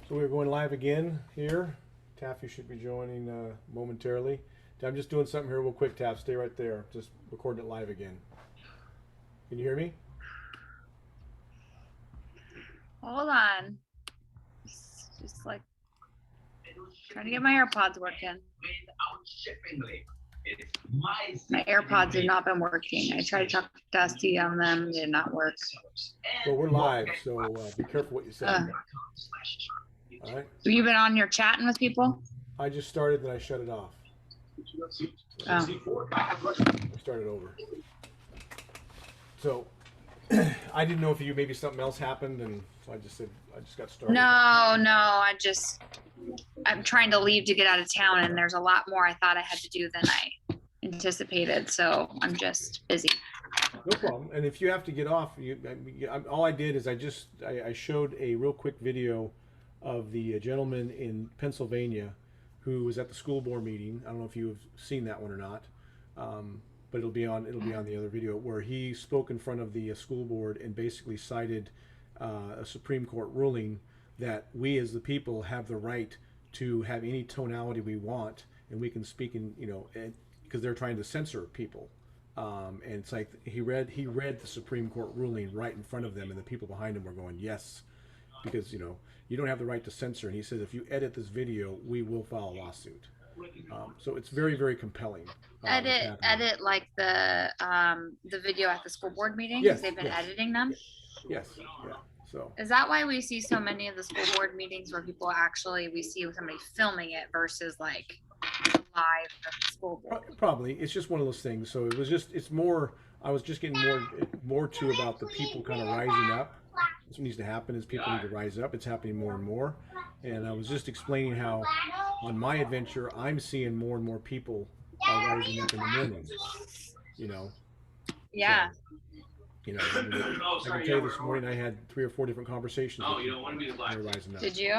So we're going live again here. Taffy should be joining momentarily. I'm just doing something here real quick, Taff. Stay right there. Just recording it live again. Can you hear me? Hold on. Just like trying to get my AirPods working. My AirPods have not been working. I tried to talk to Dusty on them. They did not work. Well, we're live, so be careful what you say. All right. Have you been on your chatting with people? I just started, then I shut it off. Oh. I started over. So I didn't know if maybe something else happened, and so I just said I just got started. No. I'm trying to leave to get out of town, and there's a lot more I thought I had to do than I anticipated. So I'm just busy. No problem. And if you have to get off, all I did is I showed a real quick video of the gentleman in Pennsylvania who was at the school board meeting. I don't know if you have seen that one or not, but it'll be on the other video where he spoke in front of the school board and basically cited a Supreme Court ruling that we as the people have the right to have any tonality we want, and we can speak in because they're trying to censor people. And it's like he read the Supreme Court ruling right in front of them, and the people behind him were going, yes, because you don't have the right to censor. And he said, if you edit this video, we will file a lawsuit. So it's very, very compelling. Edit like the video at the school board meeting, yes, because they've been yes. editing them. Yes, yeah. So is that why we see so many of the school board meetings where people we see somebody filming it versus like live at the school board? Probably. It's just one of those things. So it's more, I was just getting more to about the people kind of rising up. That's what needs to happen is people need to rise up. It's happening more and more. And I was just explaining how on my adventure, I'm seeing more and more people are rising up in the morning, Yeah. So, I can tell you this morning I had 3 or 4 different conversations. Oh, you don't want to be the black. Rising up. Did you?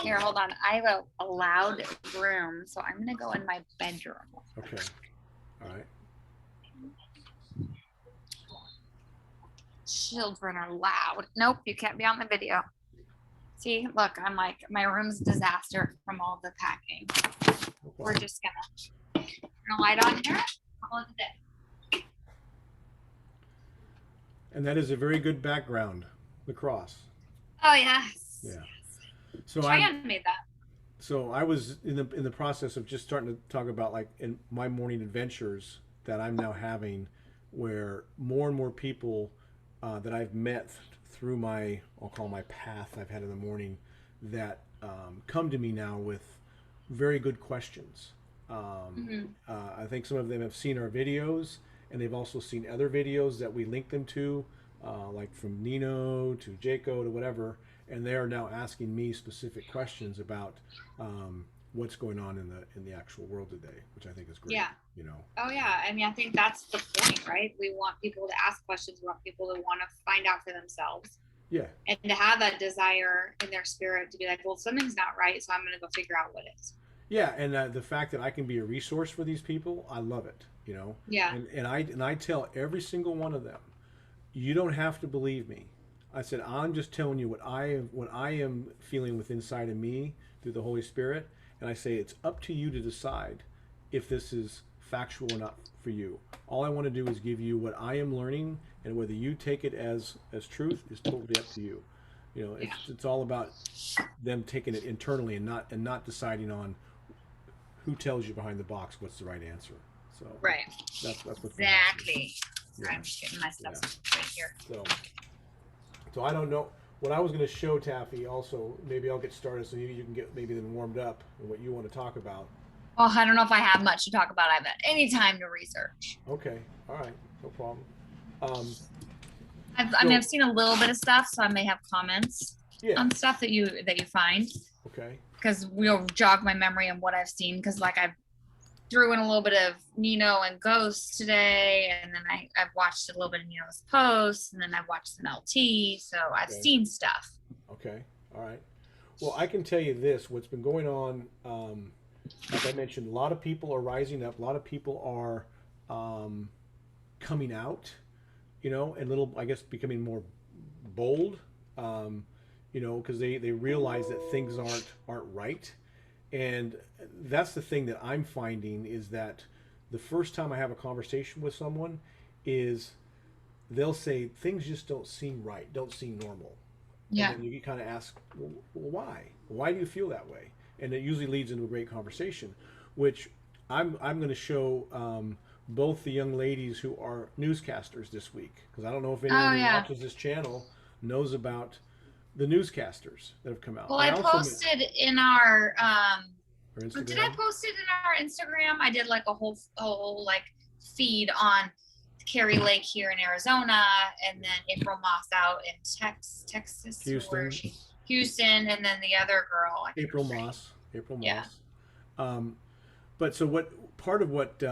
Here, hold on. I have a loud room, so I'm gonna go in my bedroom. Okay. All right. Children are loud. Nope, you can't be on the video. See, look, I'm like, my room's a disaster from all the packing. No We're problem. just gonna turn a light on here. Call it a day. And that is a very good background, the cross. Oh yes. Yeah. So Juan made that. So I was in the process of just starting to talk about like in my morning adventures that I'm now having, where more and more people that I've met through I'll call my path I've had in the morning, that come to me now with very good questions. I think some of them have seen our videos, and they've also seen other videos that we link them to, like from Nino to Jaco to whatever, and they are now asking me specific questions about what's going on in the actual world today, which I think is great. Yeah. Oh yeah. I mean, I think that's the point, right? We want people to ask questions. We want people to want to find out for themselves. Yeah. And to have that desire in their spirit to be like, well, something's not right, so I'm going to go figure out what is. Yeah, and the fact that I can be a resource for these people, I love it. Yeah. And I tell every single one of them, you don't have to believe me. I said, I'm just telling you what I am feeling with inside of me through the Holy Spirit, and I say it's up to you to decide if this is factual or not for you. All I want to do is give you what I am learning, and whether you take it as truth is totally up to you. It's all about them taking it internally and not deciding on who tells you behind the box what's the right answer. So right. That's what's exactly. Yeah. I'm just getting my stuff right here. So I don't know what I was going to show Taffy. Also, maybe I'll get started so you can get maybe then warmed up and what you want to talk about. Well, I don't know if I have much to talk about. I've had any time to research. Okay. All right. No problem. I've seen a little bit of stuff, so I may have comments on stuff that you find. Okay. Because we'll jog my memory on what I've seen, because like I've threw in a little bit of Nino and Ghost today, and then I've watched a little bit of Nino's posts, and then I've watched some LT, so I've seen stuff. Okay. All right. Well, I can tell you this, what's been going on, like I mentioned, a lot of people are rising up, a lot of people are coming out, and I guess becoming more bold. you know, because they realize that things aren't right. And that's the thing that I'm finding is that the first time I have a conversation with someone is they'll say things just don't seem right, don't seem normal. And Yeah. then you kind of ask, well, why? Why do you feel that way? And it usually leads into a great conversation, which I'm going to show both the young ladies who are newscasters this week, because I don't know if anyone Oh who yeah. watches this channel knows about the newscasters that have come out. Well, I I also posted in our or did I Instagram. post it in our Instagram? I did like a whole like feed on Carrie Lake here in Arizona, and then April Moss out in Texas, where Houston, she's Houston, and then the other girl, I can't April remember her name. Moss, April Yeah. Moss. Um, but so what part of what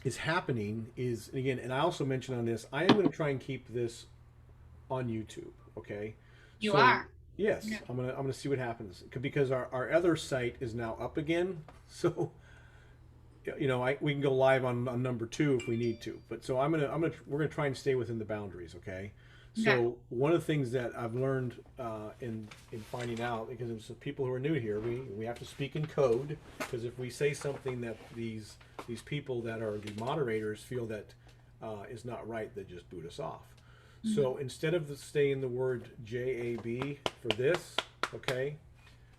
is happening is, and again, and I also mentioned on this, I am going to try and keep this on YouTube. Okay, You so are. yes, Yeah. I'm gonna see what happens because our other site is now up again. So you know, we can go live on number two if we need to. But so we're gonna try and stay within the boundaries. Okay. Okay. So one of the things that I've learned in finding out, because it's people who are new here, we have to speak in code, because if we say something that these people that are the moderators feel that is not right, they just boot us off. So instead of saying the word JAB for this, okay,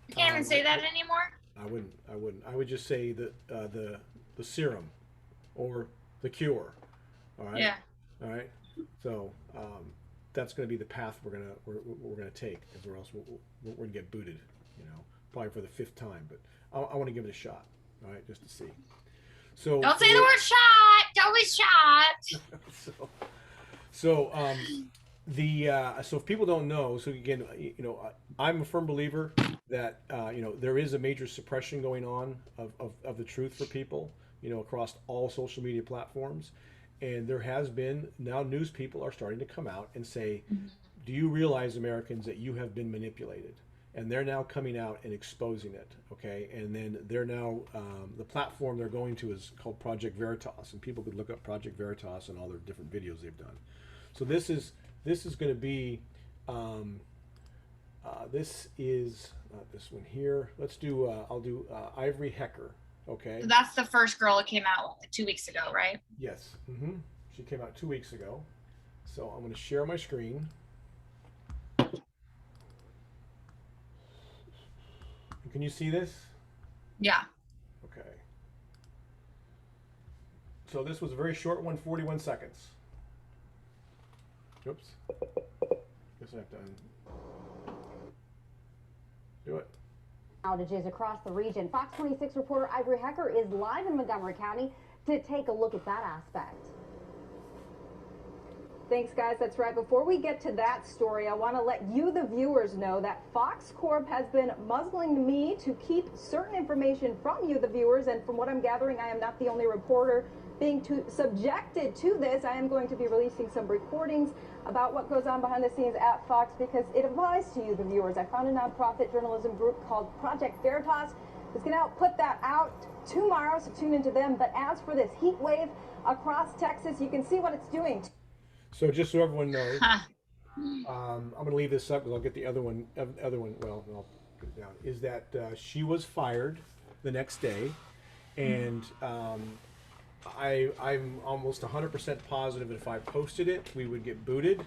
You can't even say that anymore. I wouldn't. I would just say the serum or the cure. All right. Yeah. All right. So that's going to be the path we're gonna take, or else we're gonna get booted. You know, probably for the fifth time. But I want to give it a shot. All right, just to see. So Don't say the word shot. Don't be shot. so so so if people don't know, so again, you know, I'm a firm believer that you know, there is a major suppression going on of the truth for people, you know, across all social media platforms, and there has been now news people are starting to come out and say, do you realize, Americans, that you have been manipulated? And they're now coming out and exposing it. Okay, and then they're now the platform they're going to is called Project Veritas, and people could look up Project Veritas and all their different videos they've done. So this is going to be this is not this one here. Let's do I'll do Ivory Hecker. Okay. So that's the first girl that came out 2 weeks ago, right? Yes. She came out 2 weeks ago. So I'm going to share my screen. Can you see this? Yeah. Okay. So this was a very short one, 41 seconds. Oops. Guess I have to do it. Outages across the region. Fox 26 reporter Ivory Hecker is live in Montgomery County to take a look at that aspect. Thanks, guys. That's right. Before we get to that story, I want to let you, the viewers, know that Fox Corp has been muzzling me to keep certain information from you, the viewers. And from what I'm gathering, I am not the only reporter being subjected to this. I am going to be releasing some recordings about what goes on behind the scenes at Fox because it applies to you, the viewers. I found a nonprofit journalism group called Project Veritas. It's going to put that out tomorrow, so tune into them. But as for this heat wave across Texas, you can see what it's doing. So just so everyone knows, I'm going to leave this up because I'll get the other one. Well, I'll put it down. Is that she was fired the next day, and I'm almost 100% positive that if I posted it, we would get booted.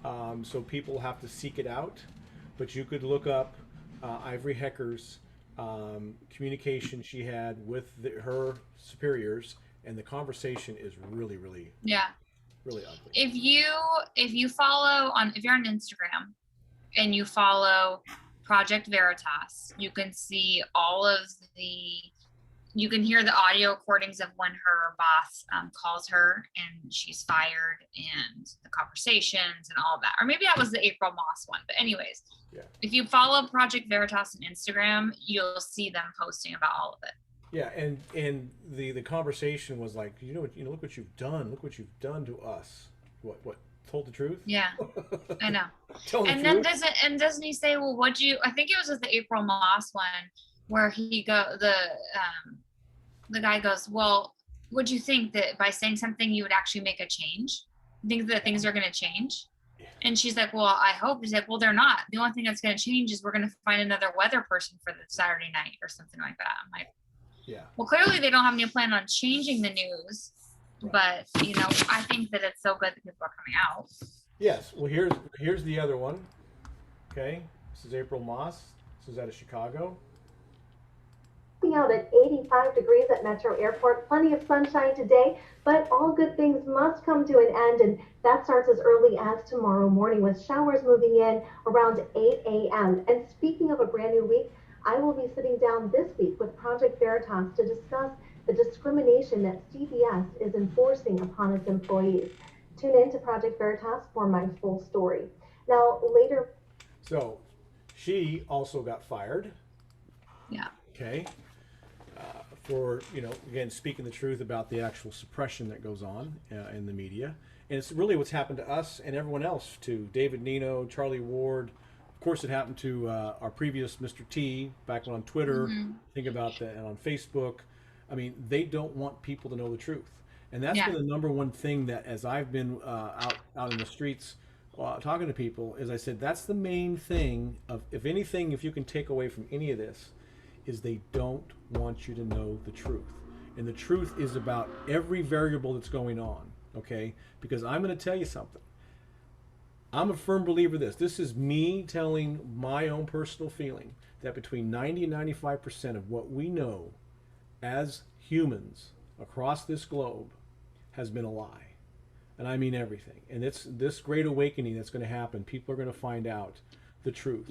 So people have to seek it out. But you could look up Ivory Hecker's communication she had with her superiors, and the conversation is really, really, Yeah. really ugly. If you follow on, if you're on Instagram and you follow Project Veritas, you can see all of you can hear the audio recordings of when her boss calls her and she's fired, and the conversations and all of that. Or maybe that was the April Moss one. But anyways, Yeah. if you follow Project Veritas on Instagram, you'll see them posting about all of it. Yeah, and the conversation was like, look what you've done. Look what you've done to us. What told the truth? Yeah, I know. Tell the And truth. then doesn't he say, well, I think it was with the April Moss one where the guy goes, well, would you think that by saying something you would actually make a change? You think that things are going to change? And she's like, well, I hope. He's like, well, they're not. The only thing that's going to change is we're going to find another weather person for the Saturday night or something like that. I'm like, Yeah. well, clearly they don't have any plan on changing the news, Right. but you know, I think that it's so good that people are coming out. Yes. Well, here's the other one. Okay. This is April Moss. This is out of Chicago. Out at 85 degrees at Metro Airport. Plenty of sunshine today, but all good things must come to an end, and that starts as early as tomorrow morning with showers moving in around 8 a.m. And speaking of a brand new week, I will be sitting down this week with Project Veritas to discuss the discrimination that CBS is enforcing upon its employees. Tune in to Project Veritas for my full story. Now, later. So, she also got fired. Yeah. Okay. For, you know, again, speaking the truth about the actual suppression that goes on in the media. And it's really what's happened to us and everyone else, to David Nino, Charlie Ward. Of course, it happened to our previous Mr. T back on Twitter. Think about that, and on Facebook. I mean, they don't want people to know the truth. And that's been the number one thing that, as I've been out in the streets talking to people, is I said, that's the main thing of, if anything, if you can take away from any of this, is they don't want you to know the truth. And the truth is about every variable that's going on, okay? Because I'm going to tell you something. I'm a firm believer of this. This is me telling my own personal feeling that between 90 and 95% of what we know as humans across this globe has been a lie. And I mean everything. And it's this great awakening that's going to happen. People are going to find out the truth.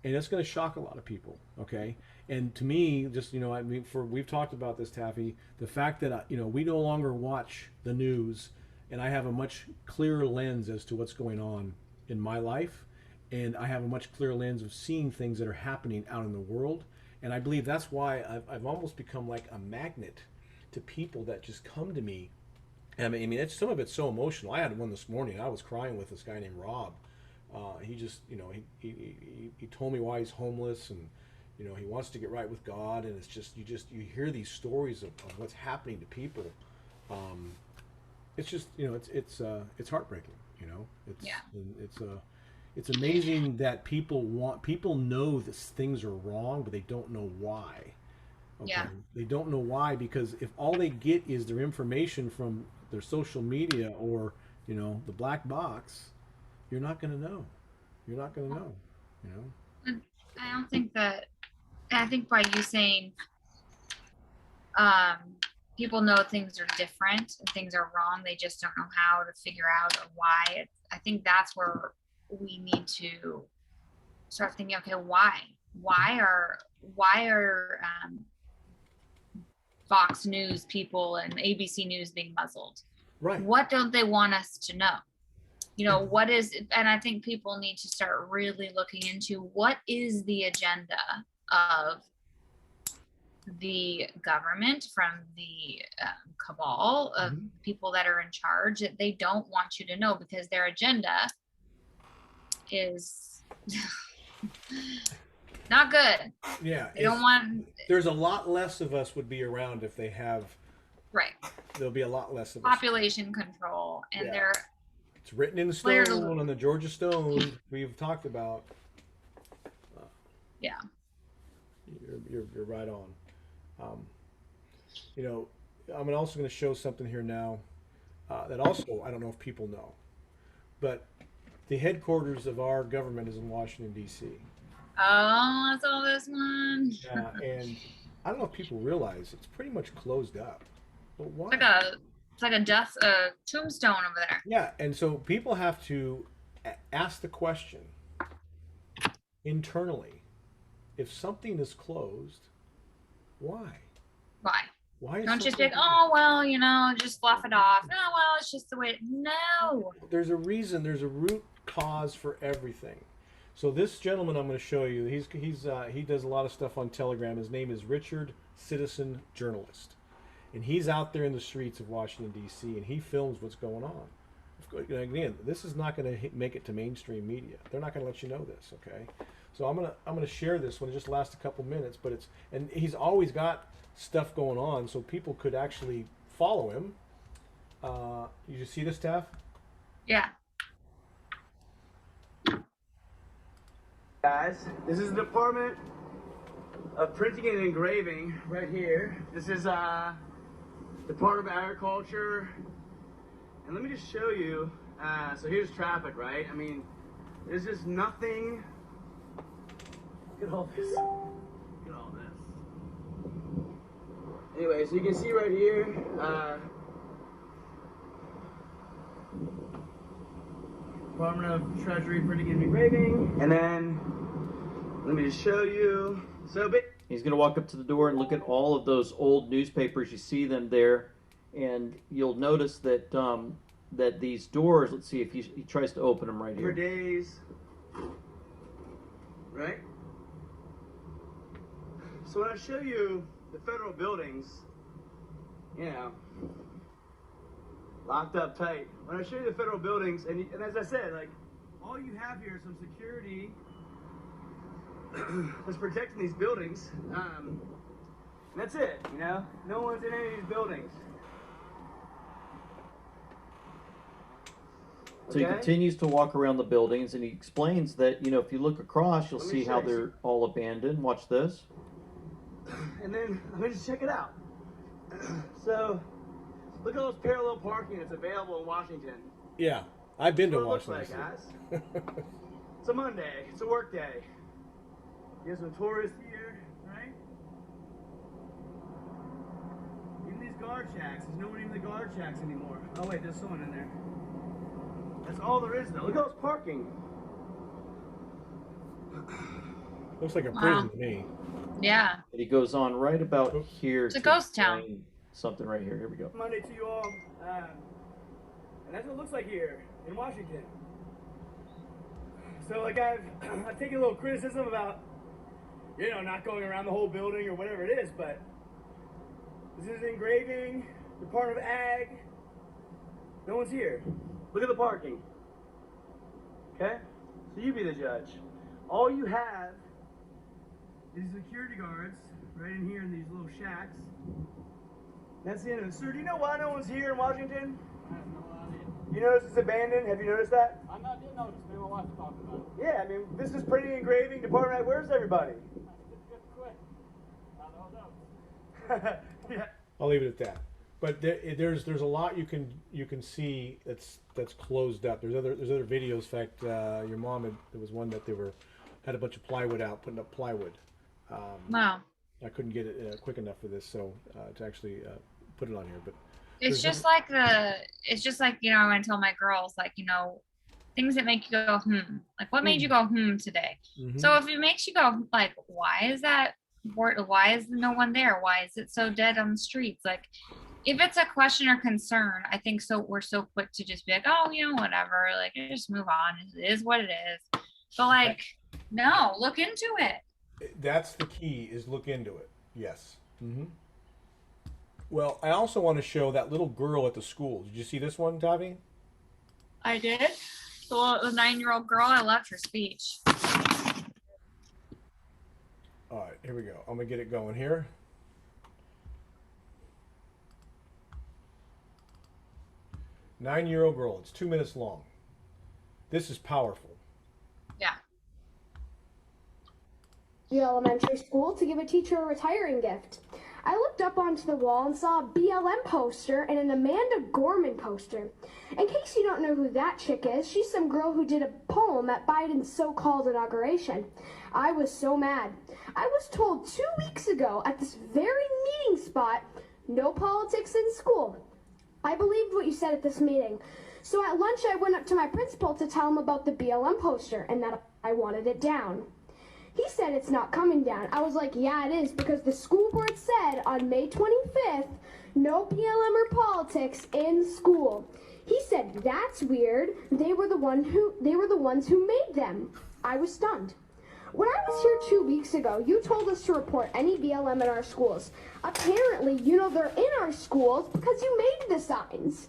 And it's going to shock a lot of people, okay? And to me, just, you know, I mean, we've talked about this, Taffy, the fact that, you know, we no longer watch the news, and I have a much clearer lens as to what's going on in my life, and I have a much clearer lens of seeing things that are happening out in the world. And I believe that's why I've almost become like a magnet to people that just come to me. And I mean, some of it's so emotional. I had one this morning. I was crying with this guy named Rob. He just, you know, he told me why he's homeless, and, you know, he wants to get right with God. And it's just, you hear these stories of what's happening to people. It's just, you know, it's heartbreaking, you know, it's amazing that people know that things are wrong, but they don't know why. Okay? Yeah. They don't know why, because if all they get is their information from their social media or, you know, the black box, you're not going to know. You're not going to know, you know? I don't think that, I think by you saying, people know things are different and things are wrong, they just don't know how to figure out or why. I think that's where we need to start thinking, okay, why are Fox News people and ABC News being muzzled? Right. What don't they want us to know? You know, what is, and I think people need to start really looking into what is the agenda of the government, from the cabal of people that are in charge, that they don't want you to know, because their agenda is not good. Yeah. They don't want. There's a lot less of us would be around if they have. Right. There'll be a lot less of population control, and they're. It's written in stone on the Georgia Stone we've talked about. Yeah. You're right on. You know, I'm also going to show something here now that also, I don't know if people know, but the headquarters of our government is in Washington, D.C. Oh, I saw this one. Yeah, and I don't know if people realize it's pretty much closed up. But why? It's like a tombstone over there. Yeah, and so people have to ask the question internally: if something is closed, why? Why? Why? Don't just be like, oh well, you know, just fluff it off. Oh well, it's just the way. No. There's a reason. There's a root cause for everything. So this gentleman I'm going to show you, he does a lot of stuff on Telegram. His name is Richard Citizen Journalist, and he's out there in the streets of Washington D.C. and he films what's going on. Again, this is not going to make it to mainstream media. They're not going to let you know this, okay? So I'm gonna share this one. It just lasts a couple minutes, but he's always got stuff going on, so people could actually follow him. You see this, Taff? Yeah. Guys, this is the Department of Printing and Engraving right here. This is Department of Agriculture. And let me just show you, so here's traffic, right? I mean, there's just nothing. Look at all this. Look at all this. Anyway, so you can see right here, Department of Treasury Printing and Engraving. And then, let me just show you. So, he's going to walk up to the door and look at all of those old newspapers. You see them there, and you'll notice that that these doors. Let's see if he tries to open them right here. For days, right? So when I show you the federal buildings, you know, locked up tight. When I show you the federal buildings, and as I said, like, all you have here is some security that's protecting these buildings. And that's it, you know? No one's in any of these buildings. So he continues to walk around the buildings, and he explains that, you know, if you look across, you'll see how they're all abandoned. Watch this. And then, let me just check it out. So, look at all those parallel parking that's available in Washington. Yeah, I've been to That's Washington. what it looks like, guys. It's a Monday. It's a work day. You have some tourists here, right? Even these guard shacks. There's no one in the guard shacks anymore. Oh wait, there's someone in there. That's all there is though. Look at all this parking. Looks like a prison to me. Yeah. And he goes on right about here. It's a ghost town. Something right here. Here we go. Monday to you all. And that's what it looks like here in Washington. So like I've taken a little criticism about, you know, not going around the whole building or whatever it is, but this is engraving, Department of Ag. No one's here. Look at the parking. Okay? So you be the judge. All you have is security guards right in here in these little shacks. That's the end of it. Sir, do you know why no one's here in Washington? I have no idea. You notice it's abandoned? Have you noticed that? I did notice. Me and my wife talked about it. Yeah, I mean, this is printing and engraving, Department of Ag. Where's everybody? Good quick. Not Yeah. I'll leave it at that. But there's a lot you can see that's closed up. There's other videos. In fact, your mom there was one that had a bunch of plywood out, putting up plywood. Wow. I couldn't get it quick enough for this, so to actually put it on here. But It's just like, you know, I tell my girls, like, you know, things that make you go, like what made you go, today? Mm-hmm. So if it makes you go, like, why is no one there? Why is it so dead on the streets? Like, if it's a question or concern, I think we're so quick to just be like, oh, you know, whatever, like, just move on. It is what it is. But like, no, look into it. That's the key, is look into it. Yes. Mm-hmm. Well, I also want to show that little girl at the school. Did you see this one, Tavi? I did. The 9-year-old girl, I loved her speech. All right, here we go. I'm going to get it going here. Nine-year-old girl. It's 2 minutes long. This is powerful. Yeah. Elementary school to give a teacher a retiring gift. I looked up onto the wall and saw a BLM poster and an Amanda Gorman poster. In case you don't know who that chick is, she's some girl who did a poem at Biden's so-called inauguration. I was so mad. I was told 2 weeks ago at this very meeting spot, no politics in school. I believed what you said at this meeting. So at lunch I went up to my principal to tell him about the BLM poster and that I wanted it down. He said it's not coming down. I was like, yeah, it is, because the school board said on May 25th, no BLM or politics in school. He said, that's weird. They were the ones who made them. I was stunned. When I was here 2 weeks ago, you told us to report any BLM in our schools. Apparently, you know they're in our schools because you made the signs.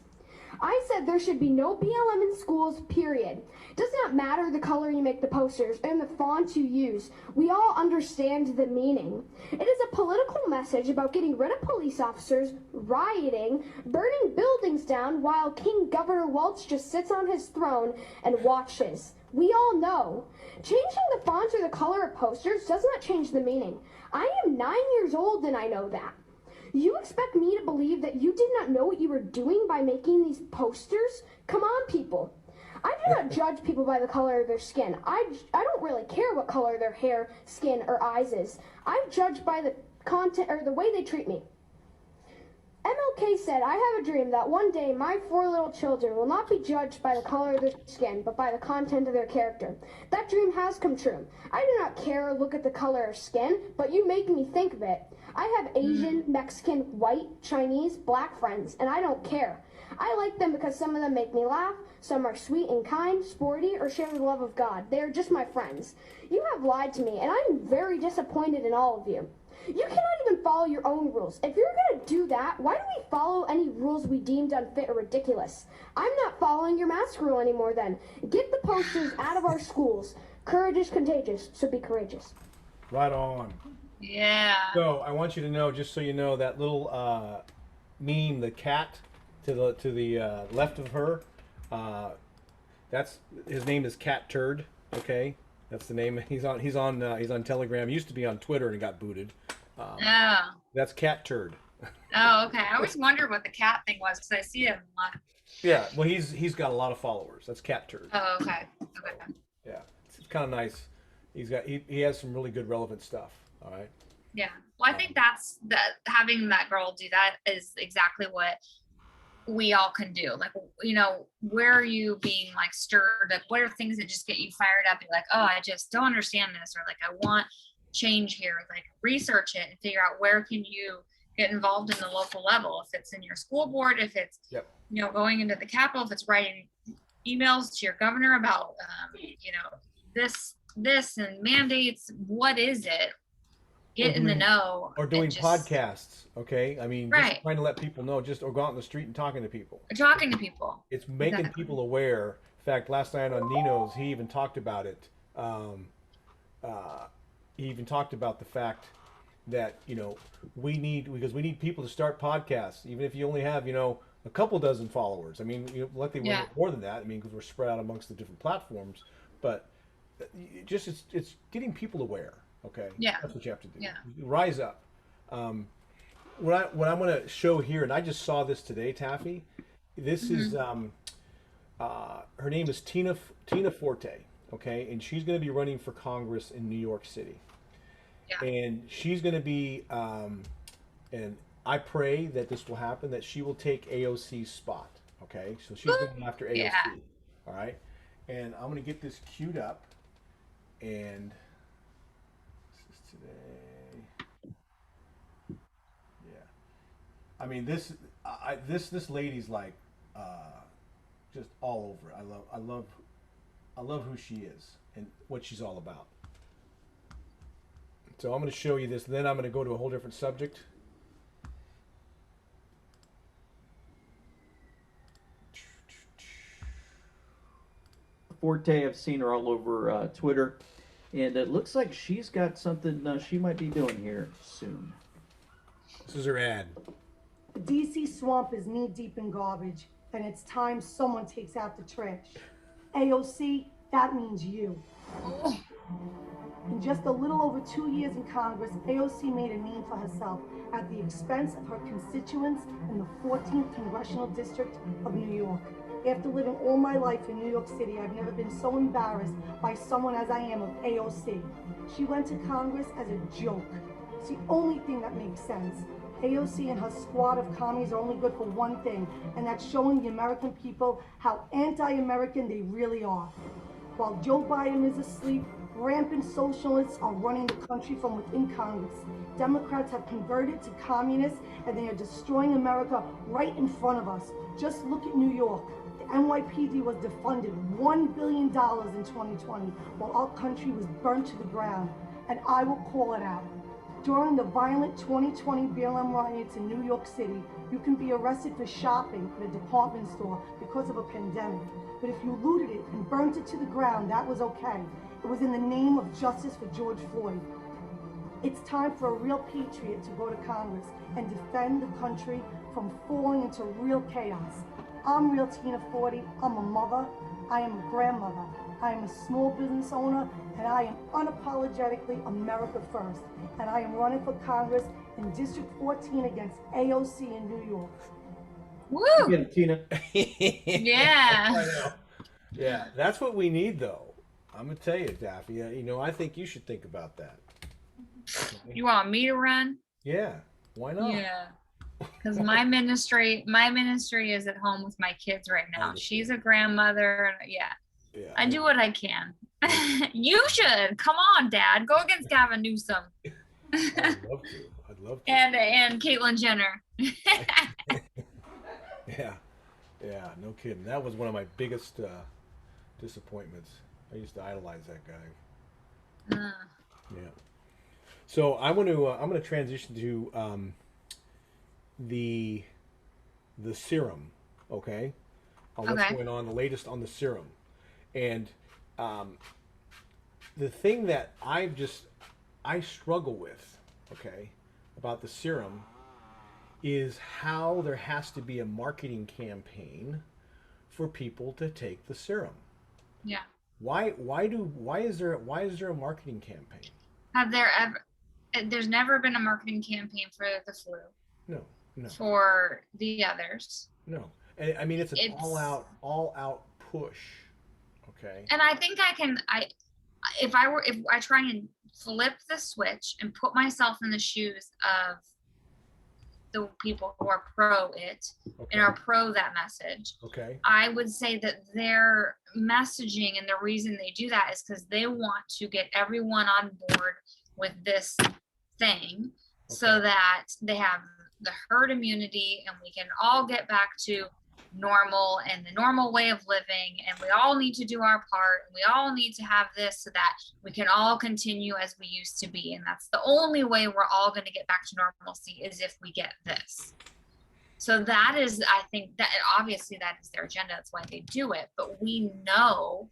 I said there should be no BLM in schools, period. It does not matter the color you make the posters and the font you use. We all understand the meaning. It is a political message about getting rid of police officers, rioting, burning buildings down while King Governor Welch just sits on his throne and watches. We all know. Changing the fonts or the color of posters does not change the meaning. I am 9 years old and I know that. You expect me to believe that you did not know what you were doing by making these posters? Come on, people. I do not judge people by the color of their skin. I don't really care what color their hair, skin, or eyes is. I'm judged by the content or the way they treat me. MLK said, I have a dream that one day my 4 little children will not be judged by the color of their skin, but by the content of their character. That dream has come true. I do not care or look at the color of skin, but you make me think of it. I have Asian, Mexican, white, Chinese, black friends, and I don't care. I like them because some of them make me laugh, some are sweet and kind, sporty, or share the love of God. They are just my friends. You have lied to me, and I'm very disappointed in all of you. You cannot even follow your own rules. If you're going to do that, why do we follow any rules we deemed unfit or ridiculous? I'm not following your mask rule anymore then. Get the posters out of our schools. Courage is contagious, so be courageous. Right on. Yeah. So I want you to know, just so you know, that little meme, the cat to the left of her, that's his name is Cat Turd. Okay, that's the name. He's on Telegram. He used to be on Twitter and he got booted. Oh. That's Cat Turd. Oh, okay. I always wondered what the cat thing was because I see him a lot. Yeah, well, he's got a lot of followers. That's Cat Turd. Oh, okay. Okay. Yeah, it's kind of nice. He has some really good relevant stuff. All right. Yeah. Well, I think that's having that girl do that is exactly what we all can do. Like, you know, where are you being like stirred up? What are things that just get you fired up? You're like, oh, I just don't understand this, or like, I want change here. Like, research it and figure out where can you get involved in the local level. If it's in your school board, if it's, you know, going into the Capitol, if it's writing emails to your governor about, you know, this and mandates, what is it? Get in the know. Or doing podcasts, okay? I mean, just trying to let people know, or go out in the street and talking to people. Talking to people. It's making people aware. In fact, last night on Nino's, he even talked about it. He even talked about the fact that, you know, we need people to start podcasts, even if you only have, you know, a couple dozen followers. I mean, you know, luckily we're more than that. I mean, because we're spread out amongst the different platforms. But just it's getting people aware. Okay. Yeah. That's what you have to do. Yeah. Rise up. What I'm going to show here, and I just saw this today, Taffy. This is her name is Tina Forte. Okay, and she's going to be running for Congress in New York City. Yeah. And she's going to be, and I pray that this will happen, that she will take AOC's spot. Okay, so she's going after AOC. Yeah. All right, and I'm going to get this queued up, and this is today. Yeah, I mean this lady's like just all over it. I love who she is and what she's all about. So I'm going to show you this, and then I'm going to go to a whole different subject. Forte, I've seen her all over Twitter, and it looks like she's got something she might be doing here soon. This is her ad. The DC swamp is knee-deep in garbage, and it's time someone takes out the trash. AOC, that means you. In just a little over 2 years in Congress, AOC made a name for herself at the expense of her constituents in the 14th Congressional District of New York. After living all my life in New York City, I've never been so embarrassed by someone as I am of AOC. She went to Congress as a joke. It's the only thing that makes sense. AOC and her squad of commies are only good for one thing, and that's showing the American people how anti-American they really are. While Joe Biden is asleep, rampant socialists are running the country from within Congress. Democrats have converted to communists, and they are destroying America right in front of us. Just look at New York. The NYPD was defunded $1 billion in 2020, while our country was burnt to the ground. And I will call it out. During the violent 2020 BLM riots in New York City, you can be arrested for shopping at a department store because of a pandemic. But if you looted it and burnt it to the ground, that was okay. It was in the name of justice for George Floyd. It's time for a real patriot to go to Congress and defend the country from falling into real chaos. I'm real Tina Forte. I'm a mother. I am a grandmother. I am a small business owner, and I am unapologetically America first. And I am running for Congress in District 14 against AOC in New York. Woo! Again, Tina. Yeah. I know. Yeah, that's what we need, though. I'm gonna tell you, Daffy. You know, I think you should think about that. You want me to run? Yeah, why not? Yeah. Because my ministry is at home with my kids right now. She's a grandmother. And yeah. I do what I can. You should. Come on, Dad. Go against Gavin Newsom. I'd love to. I'd love to. And Caitlyn Jenner. Yeah, no kidding. That was one of my biggest disappointments. I used to idolize that guy. Yeah. So I'm gonna transition to the serum. Okay. On what's going on, the latest on the serum, and the thing that I struggle with, okay, about the serum is how there has to be a marketing campaign for people to take the serum. Yeah. Why is there a marketing campaign? There's never been a marketing campaign for the flu. No. For the others. No. I mean it's an all out push. Okay. And I think if I try and flip the switch and put myself in the shoes of the people who are pro it and are pro that message. Okay. I would say that their messaging and the reason they do that is because they want to get everyone on board with this thing so that they have the herd immunity and we can all get back to normal and the normal way of living, and we all need to do our part, and we all need to have this so that we can all continue as we used to be. And that's the only way we're all going to get back to normalcy, is if we get this. So that is, I think, that obviously that is their agenda. That's why they do it. But we know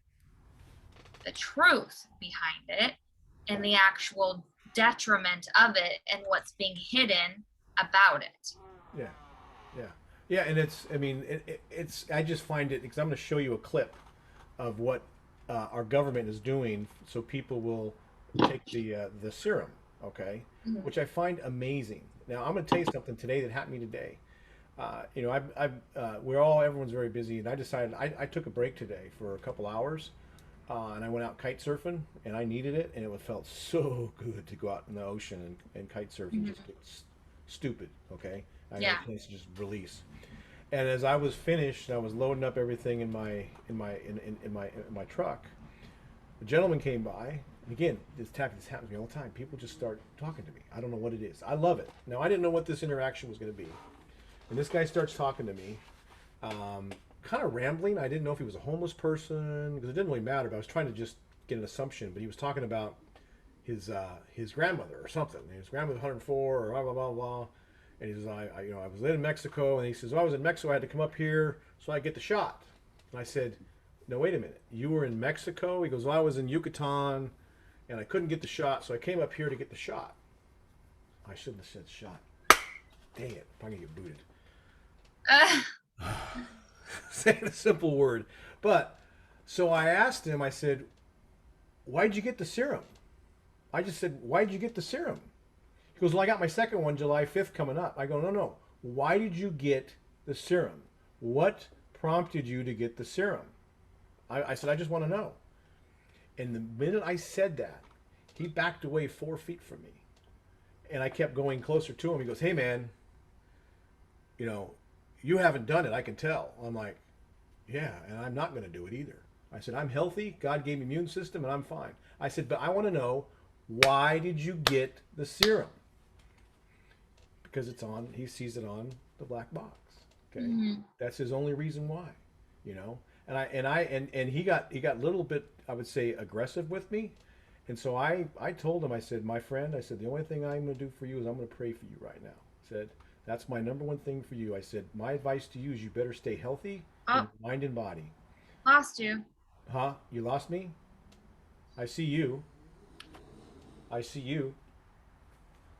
the truth behind it and the actual detriment of it and what's being hidden about it. Yeah, and it's I just find it, because I'm going to show you a clip of what our government is doing so people will take the serum, okay? Mm-hmm. Which I find amazing. Now, I'm going to tell you something today that happened to me today. You know, everyone's very busy, and I decided I took a break today for a couple hours, and I went out kite surfing, and I needed it, and it felt so good to go out in the ocean and kite surf and just get stupid, okay? I got a chance to just release. And as I was finished, I was loading up everything in my truck. A gentleman came by. And again, this happens to me all the time. People just start talking to me. I don't know what it is. I love it. Now, I didn't know what this interaction was going to be. And this guy starts talking to me, kind of rambling. I didn't know if he was a homeless person, because it didn't really matter. But I was trying to just get an assumption. But he was talking about his grandmother or something. His grandmother was 104 or blah, blah, blah, blah. And he says, I was in Mexico, and he says, I was in Mexico, I had to come up here so I get the shot. And I said, no, wait a minute, you were in Mexico? He goes, well, I was in Yucatan, and I couldn't get the shot, so I came up here to get the shot. I shouldn't have said shot. Dang it, I'm going to get booted. Saying a simple word. But, so I asked him, I said, why'd you get the serum? I just said, why'd you get the serum? He goes, well, I got my second one July 5th coming up. I go, no. Why did you get the serum? What prompted you to get the serum? I said, I just want to know. And the minute I said that, he backed away 4 feet from me. And I kept going closer to him. He goes, hey, man, you know, you haven't done it, I can tell. I'm like, yeah, and I'm not going to do it either. I said, I'm healthy. God gave me an immune system, and I'm fine. I said, but I want to know, why did you get the serum? Because he sees it on the black box. Okay, that's his only reason why, you know. And he got a little bit, I would say, aggressive with me, and so I told him, I said, my friend, I said, the only thing I'm going to do for you is I'm going to pray for you right now. I said, that's my number one thing for you. I said, my advice to you is you better stay healthy, in mind and body. Lost you. Huh? You lost me? I see you.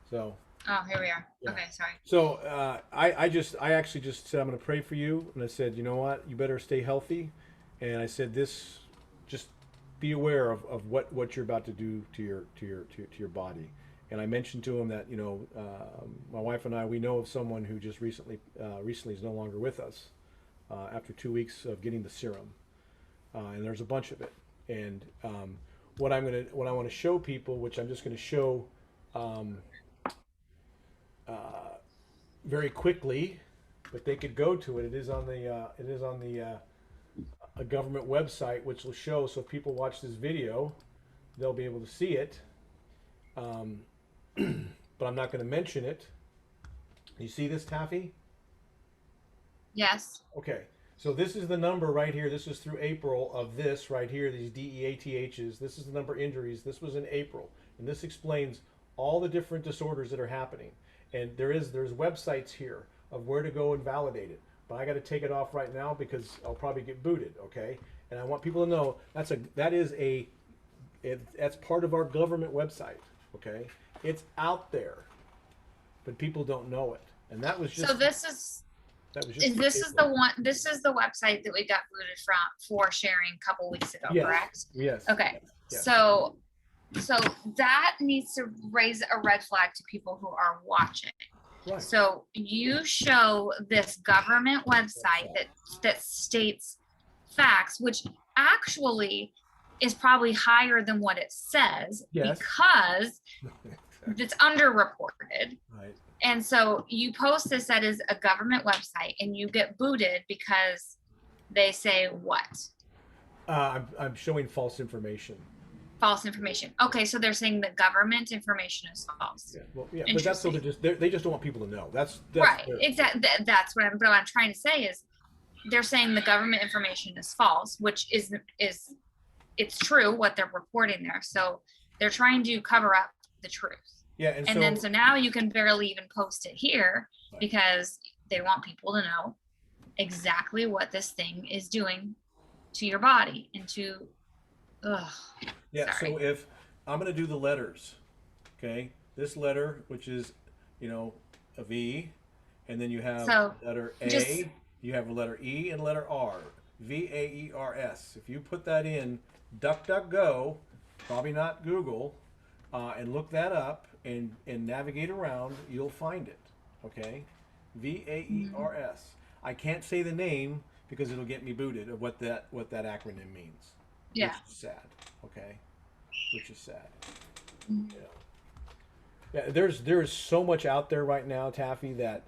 So. Oh, here we are. Yeah. Okay, sorry. So I actually just said, I'm going to pray for you. And I said, you know what? You better stay healthy. And I said, this, just be aware of what you're about to do to your body. And I mentioned to him that, my wife and I, we know of someone who just recently is no longer with us after 2 weeks of getting the serum, and there's a bunch of it. And what I want to show people, which I'm just going to show very quickly, but they could go to it. It is on the a government website, which will show. So if people watch this video, they'll be able to see it. But I'm not going to mention it. You see this, Taffy? Yes. Okay. So this is the number right here. This is through April of this right here, these DEATHs. This is the number of injuries. This was in April. And this explains all the different disorders that are happening. And there's websites here of where to go and validate it. But I got to take it off right now because I'll probably get booted, okay? And I want people to know that's part of our government website, okay? It's out there, but people don't know it. And that was just... So this is the website that we got booted from for sharing a couple weeks ago, yes. Correct? Yes. Okay. Yes. So that needs to raise a red flag to people who are watching. Right. So you show this government website that states facts, which actually is probably higher than what it says, yes. because it's underreported. Right. And so you post this that is a government website and you get booted because they say what? I'm showing false information. False information. Okay, so they're saying the government information is false. Yeah, well, yeah, but that's so they just don't want people to know. That's right. Exactly. That's what I'm trying to say is they're saying the government information is false, which is it's true what they're reporting there. So they're trying to cover up the truth. Yeah, and so now you can barely even post it here because they want people to know exactly what this thing is doing to your body and to. Yeah. Sorry. So if I'm going to do the letters, okay, this letter, which is, a V, and then you have letter A, you have a letter E and letter R, VAERS. If you put that in DuckDuckGo, probably not Google, and look that up and navigate around, you'll find it. Okay, VAERS. I can't say the name because it'll get me booted of what that acronym means. Yeah. Which is sad. Okay. Which is sad. Mm-hmm. Yeah. There is so much out there right now, Taffy, that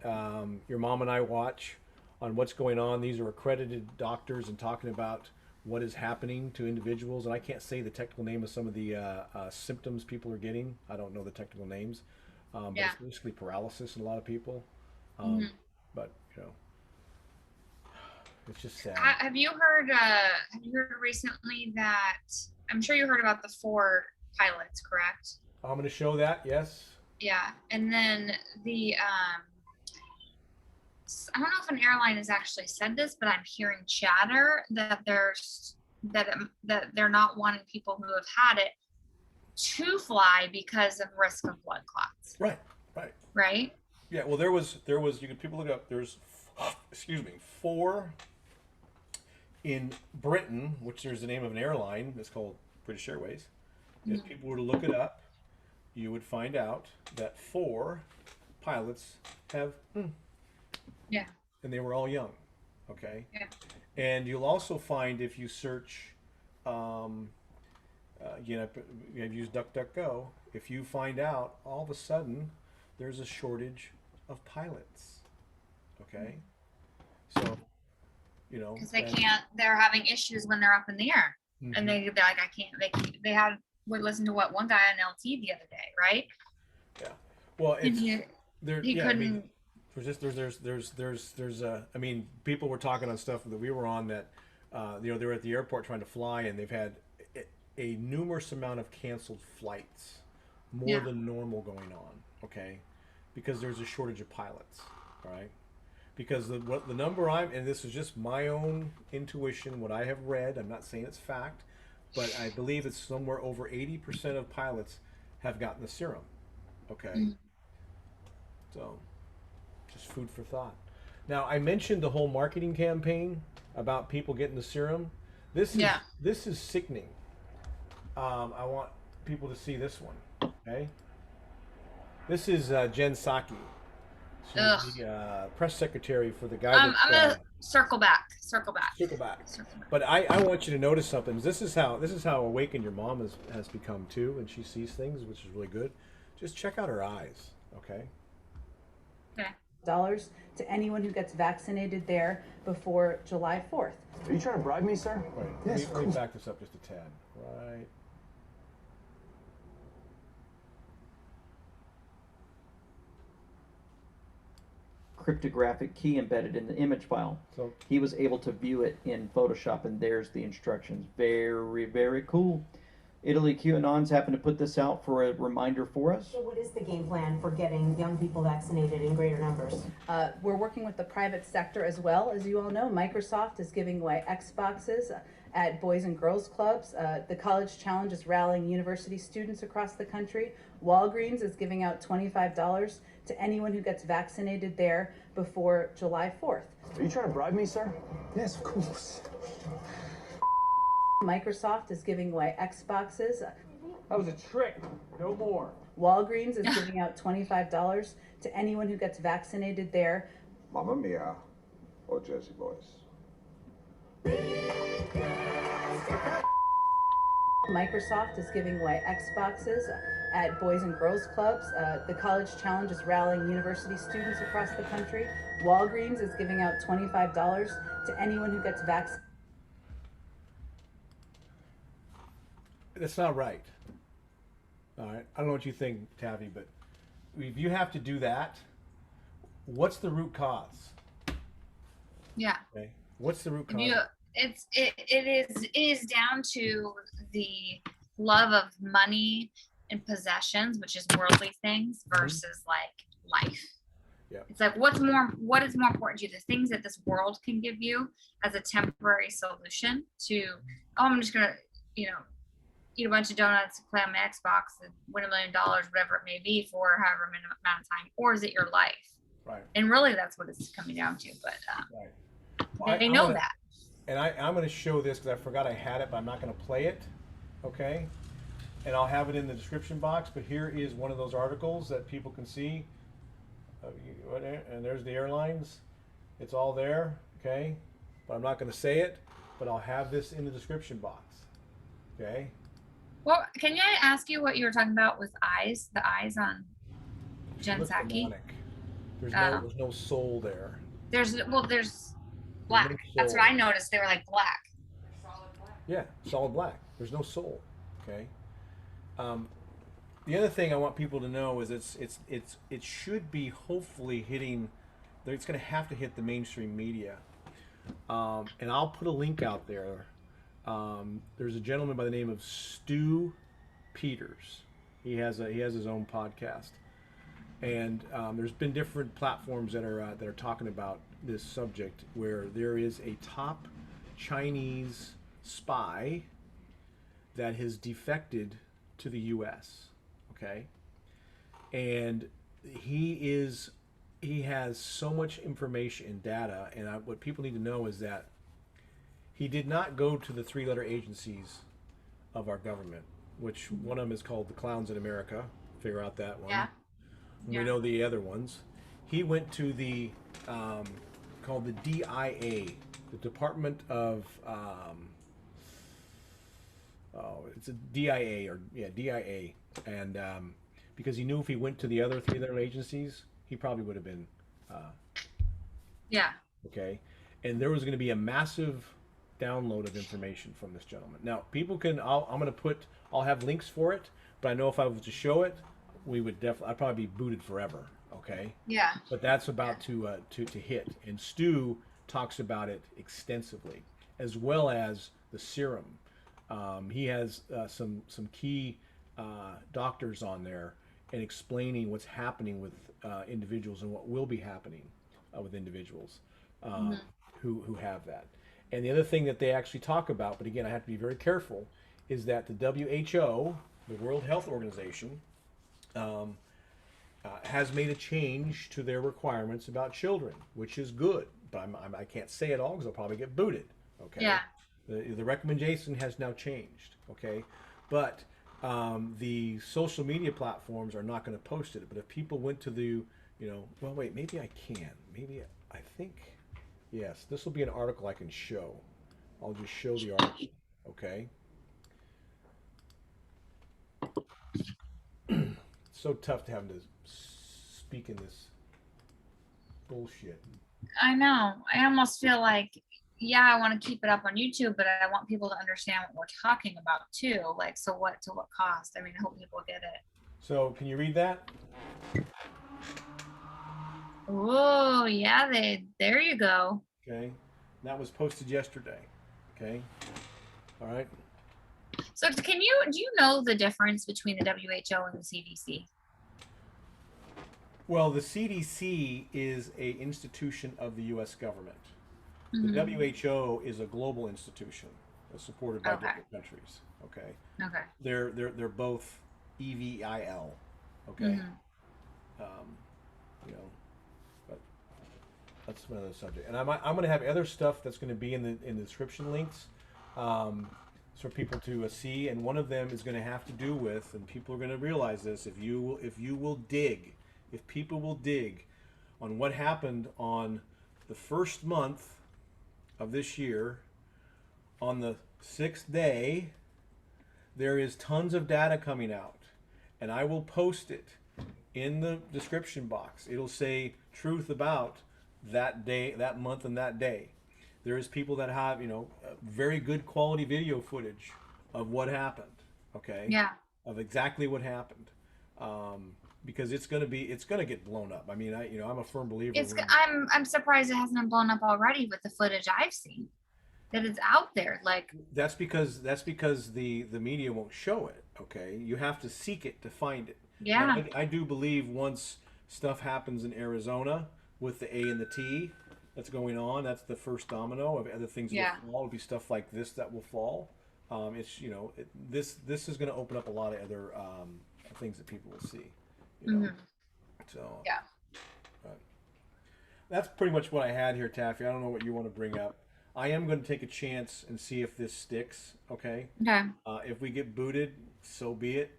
your mom and I watch on what's going on. These are accredited doctors and talking about what is happening to individuals. And I can't say the technical name of some of the symptoms people are getting. I don't know the technical names. But it's basically paralysis in a lot of people. But it's just sad. Have you heard recently that I'm sure you heard about the 4 pilots, correct? I'm going to show that. Yes. Yeah, and then the I don't know if an airline has actually said this, but I'm hearing chatter that they're not wanting people who have had it to fly because of risk of blood clots. Right. Right. Yeah. Well, there was you can people look up. There's 4 in Britain, which there's the name of an airline. It's called British Airways. If people were to look it up, you would find out that 4 pilots have Yeah. And they were all young. Okay. Yeah. And you'll also find if you search, I've used DuckDuckGo. If you find out, all of a sudden, there's a shortage of pilots. Okay. So, because they're having issues when they're up in the air, and they're like, we listened to one guy on LT the other day, right? Yeah. Well, he couldn't. People were talking on stuff that we were on that, they were at the airport trying to fly, and they've had a numerous amount of canceled flights, more than normal going on. Okay, because there's a shortage of pilots. All right. Because the number and this is just my own intuition, what I have read, I'm not saying it's fact, but I believe it's somewhere over 80% of pilots have gotten the serum. Okay. So, just food for thought. Now, I mentioned the whole marketing campaign about people getting the serum. This is sickening. I want people to see this one. Okay. This is Jen Psaki. Ugh. She's the press secretary for the guy I'm that gonna circle back. Circle back. circle back. Circle back. But I want you to notice something. This is how awakened your mom has become too, and she sees things, which is really good. Just check out her eyes, okay? Okay. Dollars to anyone who gets vaccinated there before July 4th. Are you trying to bribe me, sir? Right. Yes, Let me back this up just a tad. Right. Cryptographic key embedded in the image file. So He was able to view it in Photoshop, and there's the instructions. Very, very cool. Italy QAnons happened to put this out for a reminder for us. So what is the game plan for getting young people vaccinated in greater numbers? We're working with the private sector as well. As you all know, Microsoft is giving away Xboxes at Boys and Girls Clubs. The College Challenge is rallying university students across the country. Walgreens is giving out $25 to anyone who gets vaccinated there before July 4th. Are you trying to bribe me, sir? Yes, of course. Microsoft is giving away Xboxes. That was a trick. No more. Walgreens is giving out $25 to anyone who gets vaccinated there. Mamma Mia, or Jersey Boys. Microsoft is giving away Xboxes at Boys and Girls Clubs. The College Challenge is rallying university students across the country. Walgreens is giving out $25 to anyone who gets vaccinated. that's not right. All right. I don't know what you think, Tavi, but if you have to do that, what's the root cause? Yeah. Okay. What's the root cause? It is down to the love of money and possessions, which is worldly things, versus like life. Yeah. It's like what is more important to you? The things that this world can give you as a temporary solution to, oh, I'm just gonna, eat a bunch of donuts, play on my Xbox, and win $1 million, whatever it may be, for however many amount of time, or is it your life? Right. And really, that's what it's coming down to. But right. Well, they know that. And I'm going to show this because I forgot I had it, but I'm not going to play it. Okay. And I'll have it in the description box. But here is one of those articles that people can see. And there's the airlines. It's all there. Okay. But I'm not going to say it. But I'll have this in the description box. Okay. Well, can I ask you what you were talking about with eyes? The eyes on Jen Psaki? There's no soul there. There's black. That's what I noticed. They were like black. Yeah, solid black. There's no soul. Okay. The other thing I want people to know is it should be hopefully hitting. It's going to have to hit the mainstream media, and I'll put a link out there. There's a gentleman by the name of Stu Peters. He has his own podcast, and there's been different platforms that are talking about this subject, where there is a top Chinese spy that has defected to the U.S. Okay, and he has so much information and data, and what people need to know is that he did not go to the three-letter agencies of our government, which one of them is called the Clowns in America. Figure out that one. Yeah. We know the other ones. He went to the called the DIA, the Department of it's a DIA DIA, and because he knew if he went to the other three-letter agencies, he probably would have been. Yeah. Okay, and there was going to be a massive download of information from this gentleman. Now, people can. I'll have links for it, but I know if I was to show it, I'd probably be booted forever. Okay. Yeah. But that's about to hit, and Stu talks about it extensively, as well as the serum. He has some key doctors on there and explaining what's happening with individuals and what will be happening with individuals who have that. And the other thing that they actually talk about, but again, I have to be very careful, is that the WHO, the World Health Organization, has made a change to their requirements about children, which is good. But I can't say it all because I'll probably get booted. Okay. Yeah. The recommendation has now changed. Okay. but the social media platforms are not going to post it. But if people went to the, well, wait, maybe I can. Maybe I think, yes, this will be an article I can show. I'll just show the article, okay? It's so tough to have to speak in this bullshit. I know. I almost feel like, yeah, I want to keep it up on YouTube, but I want people to understand what we're talking about too. Like, so what to what cost? I mean, I hope people get it. So, can you read that? Oh, yeah, there you go. Okay. That was posted yesterday. Okay. All right. So do you know the difference between the WHO and the CDC? Well, the CDC is a institution of the U.S. government. Mm-hmm. The WHO is a global institution that's supported by different countries. Okay. Okay. They're both EVIL. Okay. Mm-hmm. But that's another subject. And I'm going to have other stuff that's going to be in the description links, for people to see. And one of them is going to have to do with, and people are going to realize this, if people will dig on what happened on the first month of this year, on the 6th day, there is tons of data coming out, and I will post it in the description box. It'll say truth about that day, that month, and that day. There is people that have, very good quality video footage of what happened. Okay. Yeah. Of exactly what happened. Because it's gonna get blown up. I mean, I'm a firm believer. I'm surprised it hasn't been blown up already with the footage I've seen. That it's out there. Like, that's because the media won't show it. Okay. You have to seek it to find it. Yeah. I do believe once stuff happens in Arizona with the A and the T that's going on, that's the first domino of other things that will fall. It'll be stuff like this that will fall. This is going to open up a lot of other things that people will see. Mm-hmm. So yeah. That's pretty much what I had here, Taffy. I don't know what you want to bring up. I am going to take a chance and see if this sticks. Okay. Okay. If we get booted, so be it.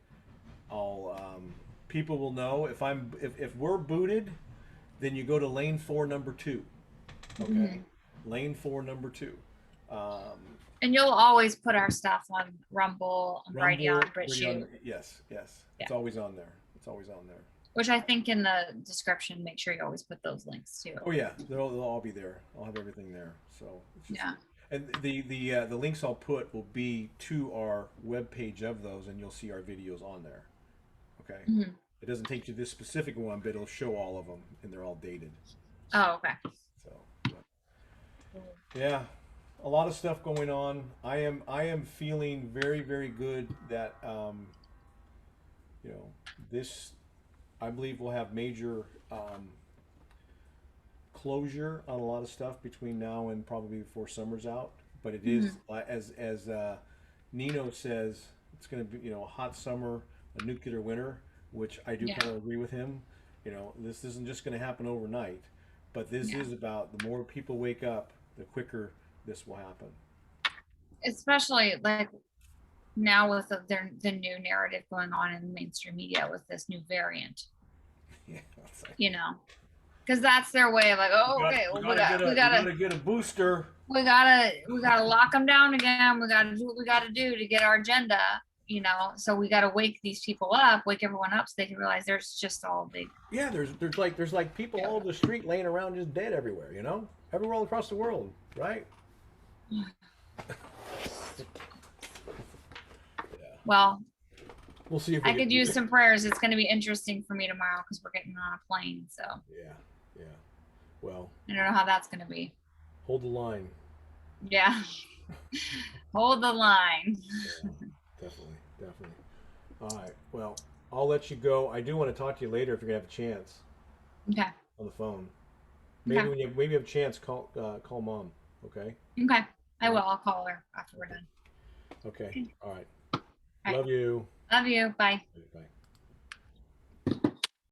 People will know if we're booted, then you go to lane 4, number 2. Okay. Mm-hmm. Lane 4, number 2. And you'll always put our stuff on Rumble, Brighteon, BitChute. Yes. Yeah. It's always on there. Which I think in the description, make sure you always put those links too. Oh yeah, they'll all be there. I'll have everything there. So it's just, yeah. And the links I'll put will be to our web page of those, and you'll see our videos on there. Okay. Mm-hmm. It doesn't take you to this specific one, but it'll show all of them, and they're all dated. Oh, okay. So yeah, a lot of stuff going on. I am feeling very, very good that this, I believe, will have major closure on a lot of stuff between now and probably before summer's out. But it is, as Nino says, it's going to be a hot summer, a nuclear winter, which I do kind of agree with him. This isn't just going to happen overnight, but this is about the more people wake up, the quicker this will happen. Especially like now with the new narrative going on in the mainstream media with this new variant. Yeah, because that's their way of like, we gotta get a booster. We gotta lock them down again. We gotta do what we gotta do to get our agenda. So we gotta wake these people up, wake everyone up, so they can realize there's just all big. Yeah, there's like people all over the street laying around just dead everywhere. Everywhere all across the world, right? Well, we'll see if I could use some prayers. It's going to be interesting for me tomorrow because we're getting on a plane. So yeah. Well, I don't know how that's going to be. Hold the line. Yeah. Hold the line. Yeah, definitely. All right. Well, I'll let you go. I do want to talk to you later if you're gonna have a chance. Okay. On the phone. Maybe when you have a chance, call Mom. Okay. Okay. I will. I'll call her after we're done. Okay. All right. Love you. Love you. Bye. Bye.